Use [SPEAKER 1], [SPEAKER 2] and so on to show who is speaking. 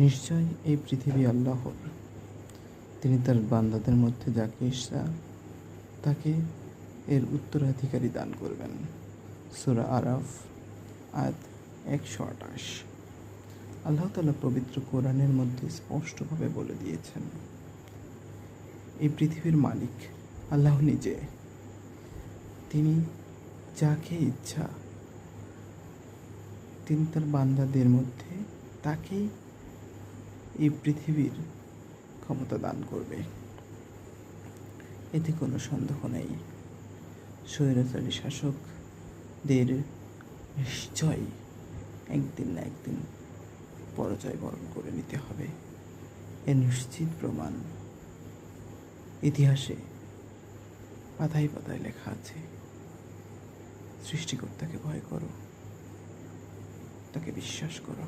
[SPEAKER 1] নিশ্চয় এই পৃথিবী আল্লাহর। তিনি তার বান্দাদের মধ্যে যাকে ইচ্ছা তাকে এর উত্তরাধিকারী দান করবেন। সূরা আরাফ আয়াত 128। আল্লাহ তাআলা পবিত্র কোরআনের মধ্যে স্পষ্টভাবে বলে দিয়েছেন, এই পৃথিবীর মালিক আল্লাহ নিজে। তিনি যাকে ইচ্ছা তিনি তার বান্দাদের মধ্যে তাকেই এই পৃথিবীর ক্ষমতা দান করবে, এতে কোনো সন্দেহ নেই। স্বৈরাচারী শাসকদের নিশ্চয়ই একদিন না একদিন পরাজয় বরণ করে নিতে হবে। এর নিশ্চিত প্রমাণ ইতিহাসে পাতায় পাতায় লেখা আছে। সৃষ্টিকর্তাকে ভয় করো, তাকে বিশ্বাস করো।